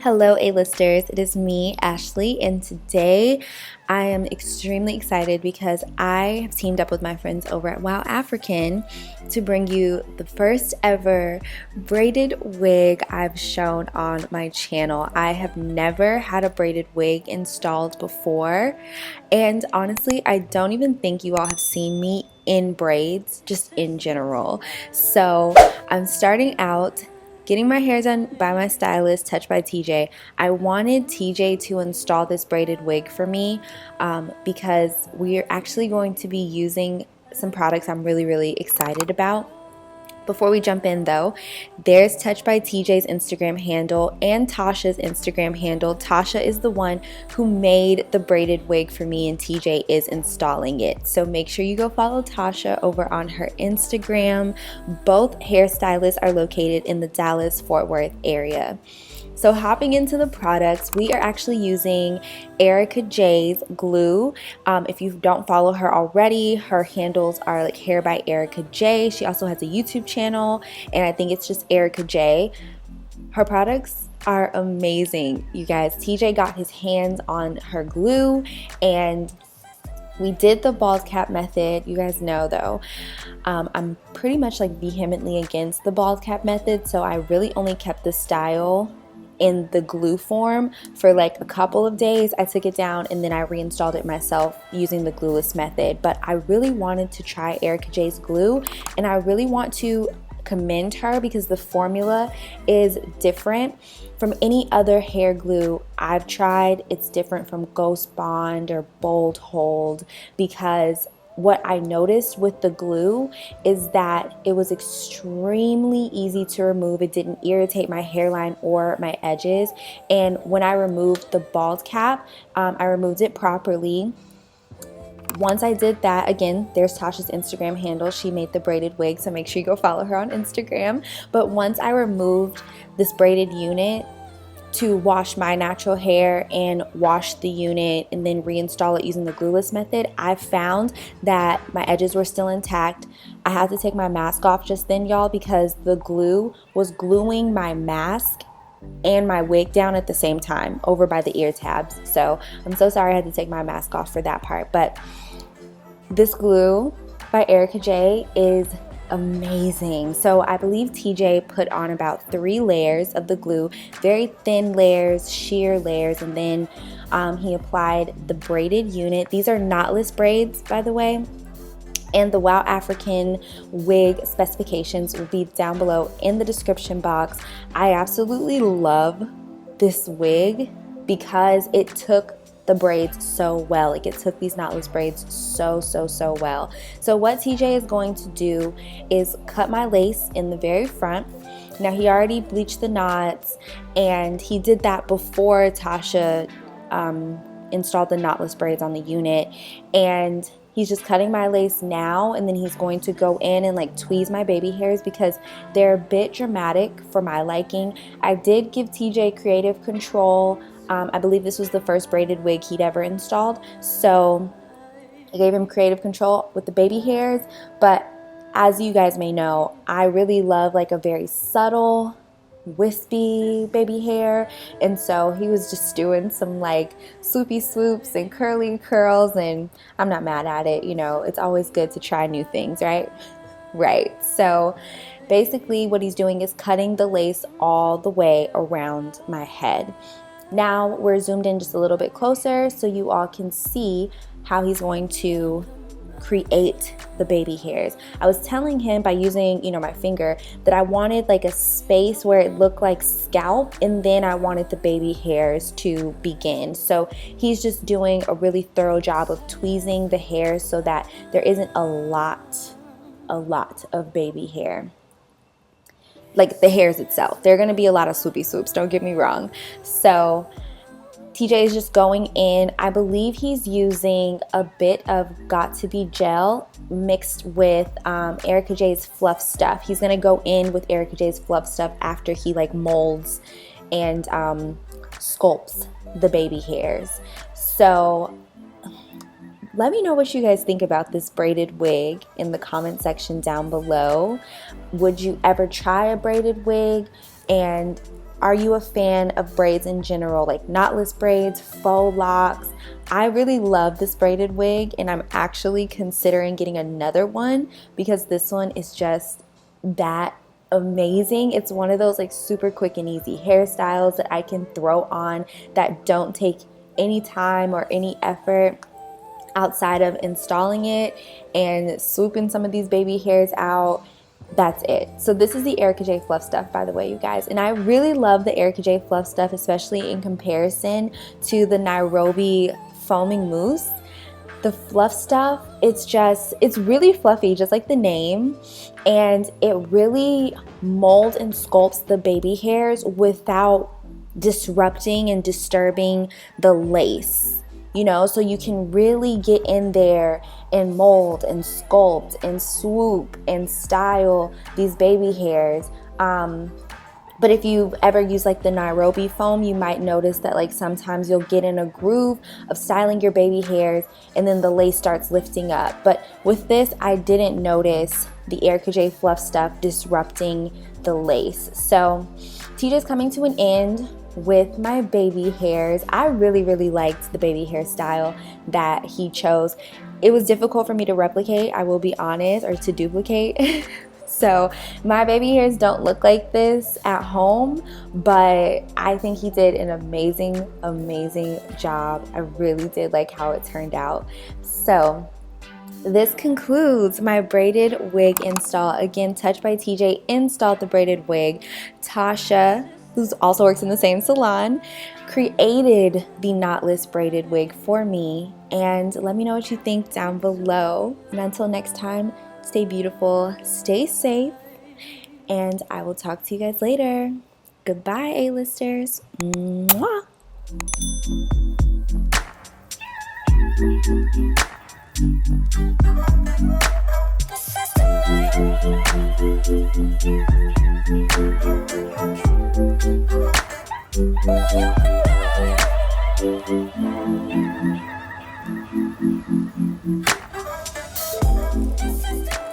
Hello A-listers, it is me, Ashley, and today I am extremely excited because I have teamed up with my friends over at WowAfrican to bring you the first ever braided wig I've shown on my channel. I have never had a braided wig installed before, and honestly, I don't even think you all have seen me in braids, just in general. So I'm starting out getting my hair done by my stylist, Touched by TJ. I wanted TJ to install this braided wig for me because we're actually going to be using some products I'm really excited about. Before we jump in though, there's Touched by TJ's Instagram handle and Tasha's Instagram handle. Tasha is the one who made the braided wig for me and TJ is installing it. So make sure you go follow Tasha over on her Instagram. Both hairstylists are located in the Dallas-Fort Worth area. So hopping into the products, we are actually using Erica J's glue. If you don't follow her already, her handles are like Hair by Erica J. She also has a YouTube channel, and I think it's just Erica J. Her products are amazing, you guys. TJ got his hands on her glue, and we did the bald cap method. You guys know though, I'm pretty much like vehemently against the bald cap method, so I really only kept the style in the glue form for like a couple of days. I took it down and then I reinstalled it myself using the glueless method. But I really wanted to try Erica J's glue, and I really want to commend her because the formula is different from any other hair glue I've tried. It's different from Ghost Bond or Bold Hold, because what I noticed with the glue is that it was extremely easy to remove. It didn't irritate my hairline or my edges. And when I removed the bald cap, I removed it properly. Once I did that, again, there's Tasha's Instagram handle. She made the braided wig, so make sure you go follow her on Instagram. But once I removed this braided unit to wash my natural hair and wash the unit and then reinstall it using the glueless method, I found that my edges were still intact. I had to take my mask off just then, y'all, because the glue was gluing my mask and my wig down at the same time over by the ear tabs. So I'm so sorry I had to take my mask off for that part. But this glue by Erica J is amazing. So I believe TJ put on about 3 layers of the glue, very thin layers, sheer layers, and then he applied the braided unit. These are knotless braids, by the way, and the WowAfrican wig specifications will be down below in the description box. I absolutely love this wig because it took the braids so well. Like, it took these knotless braids so well. So what TJ is going to do is cut my lace in the very front. Now, he already bleached the knots, and he did that before Tasha installed the knotless braids on the unit, and he's just cutting my lace now, and then he's going to go in and like tweeze my baby hairs because they're a bit dramatic for my liking. I did give TJ creative control. I believe this was the first braided wig he'd ever installed, so I gave him creative control with the baby hairs. But as you guys may know, I really love like a very subtle, wispy baby hair, and so he was just doing some like swoopy swoops and curly curls, and I'm not mad at it. You know, it's always good to try new things, right? So basically what he's doing is cutting the lace all the way around my head. Now we're zoomed in just a little bit closer so you all can see how he's going to create the baby hairs. I was telling him by using, my finger, that I wanted like a space where it looked like scalp, and then I wanted the baby hairs to begin. So he's just doing a really thorough job of tweezing the hairs so that there isn't a lot of baby hair. Like the hairs itself, there are going to be a lot of swoopy swoops, don't get me wrong. So TJ is just going in. I believe he's using a bit of Got To Be gel mixed with Erica J's fluff stuff. He's going to go in with Erica J's fluff stuff after he like molds and sculpts the baby hairs. So let me know what you guys think about this braided wig in the comment section down below. Would you ever try a braided wig? And Are you a fan of braids in general, like knotless braids, faux locks? I really love this braided wig, and I'm actually considering getting another one because this one is just that amazing. It's one of those like super quick and easy hairstyles that I can throw on that don't take any time or any effort outside of installing it and swooping some of these baby hairs out. That's it. So this is the Erica J Fluff stuff, by the way, you guys. And I really love the Erica J Fluff stuff, especially in comparison to the Nairobi foaming mousse. The fluff stuff, it's really fluffy, just like the name, and it really molds and sculpts the baby hairs without disrupting and disturbing the lace. You know, so you can really get in there and mold and sculpt and swoop and style these baby hairs. But if you've ever used like the Nairobi foam, you might notice that like sometimes you'll get in a groove of styling your baby hairs and then the lace starts lifting up. But with this, I didn't notice the Erica J Fluff stuff disrupting the lace. So TJ's coming to an end with my baby hairs. I really liked the baby hairstyle that he chose. It was difficult for me to replicate, I will be honest, or to duplicate. So my baby hairs don't look like this at home, but I think he did an amazing job. I really did like how it turned out. So this concludes my braided wig install. Again, Touch by TJ installed the braided wig. Tasha, who also works in the same salon, created the knotless braided wig for me. And let me know what you think down below. And until next time, stay beautiful, stay safe, and I will talk to you guys later. Goodbye, A-listers. Mwah. This is the